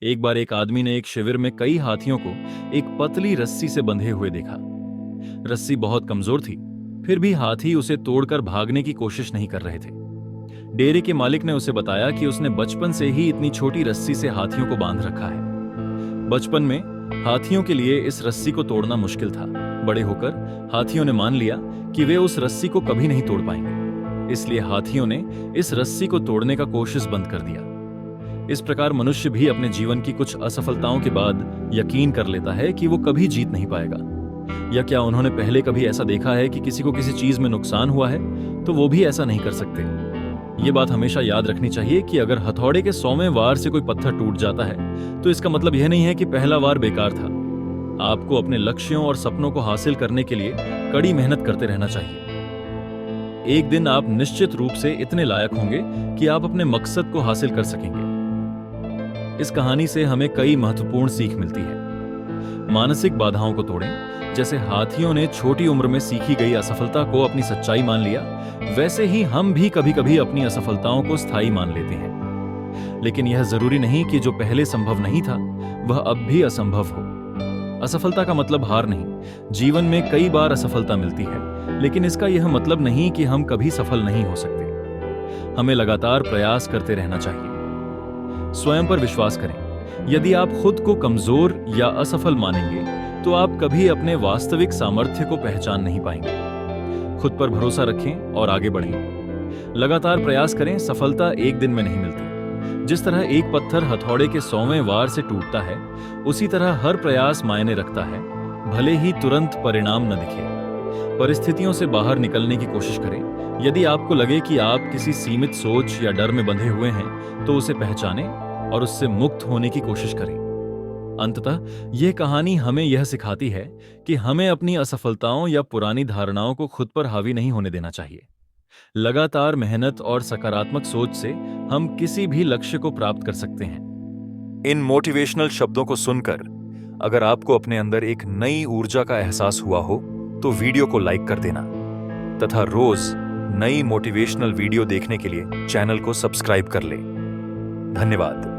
एक बार एक आदमी ने एक शिविर में कई हाथियों को एक पतली रस्सी से बंधे हुए देखा। रस्सी बहुत कमजोर थी, फिर भी हाथी उसे तोड़कर भागने की कोशिश नहीं कर रहे थे। डेयरी के मालिक ने उसे बताया कि उसने बचपन से ही इतनी छोटी रस्सी से हाथियों को बांध रखा है। बचपन में हाथियों के लिए इस रस्सी को तोड़ना मुश्किल था। बड़े होकर हाथियों ने मान लिया कि वे उस रस्सी को कभी नहीं तोड़ पाएंगे, इसलिए हाथियों ने इस रस्सी को तोड़ने का कोशिश बंद कर दिया। इस प्रकार मनुष्य भी अपने जीवन की कुछ असफलताओं के बाद यकीन कर लेता है कि वो कभी जीत नहीं पाएगा। या क्या उन्होंने पहले कभी ऐसा देखा है कि किसी को किसी चीज में नुकसान हुआ है तो वो भी ऐसा नहीं कर सकते। ये बात हमेशा याद रखनी चाहिए कि अगर हथौड़े के 100वें वार से कोई पत्थर टूट जाता है तो इसका मतलब यह नहीं है कि पहला वार बेकार था। आपको अपने लक्ष्यों और सपनों को हासिल करने के लिए कड़ी मेहनत करते रहना चाहिए। एक दिन आप निश्चित रूप से इतने लायक होंगे कि आप अपने मकसद को हासिल कर सकेंगे। इस कहानी से हमें कई महत्वपूर्ण सीख मिलती है। मानसिक बाधाओं को तोड़ें। जैसे हाथियों ने छोटी उम्र में सीखी गई असफलता को अपनी सच्चाई मान लिया, वैसे ही हम भी कभी-कभी अपनी असफलताओं को स्थायी मान लेते हैं। लेकिन यह जरूरी नहीं कि जो पहले संभव नहीं था वह अब भी असंभव हो। असफलता का मतलब हार नहीं। जीवन में कई बार असफलता मिलती है, लेकिन इसका यह मतलब नहीं कि हम कभी सफल नहीं हो सकते। हमें लगातार प्रयास करते रहना चाहिए। स्वयं पर विश्वास करें। यदि आप खुद को कमजोर या असफल मानेंगे तो आप कभी अपने वास्तविक सामर्थ्य को पहचान नहीं पाएंगे। खुद पर भरोसा रखें और आगे बढ़ें। लगातार प्रयास करें। सफलता एक दिन में नहीं मिलती। जिस तरह एक पत्थर हथौड़े के 100वें वार से टूटता है, उसी तरह हर प्रयास मायने रखता है, भले ही तुरंत परिणाम न दिखे। परिस्थितियों से बाहर निकलने की कोशिश करें। यदि आपको लगे कि आप किसी सीमित सोच या डर में बंधे हुए हैं तो उसे पहचानें और उससे मुक्त होने की कोशिश करें। अंततः यह कहानी हमें यह सिखाती है कि हमें अपनी असफलताओं या पुरानी धारणाओं को खुद पर हावी नहीं होने देना चाहिए। लगातार मेहनत और सकारात्मक सोच से हम किसी भी लक्ष्य को प्राप्त कर सकते हैं। इन मोटिवेशनल शब्दों को सुनकर अगर आपको अपने अंदर एक नई ऊर्जा का एहसास हुआ हो तो वीडियो को लाइक कर देना तथा रोज नई मोटिवेशनल वीडियो देखने के लिए चैनल को सब्सक्राइब कर लें। धन्यवाद।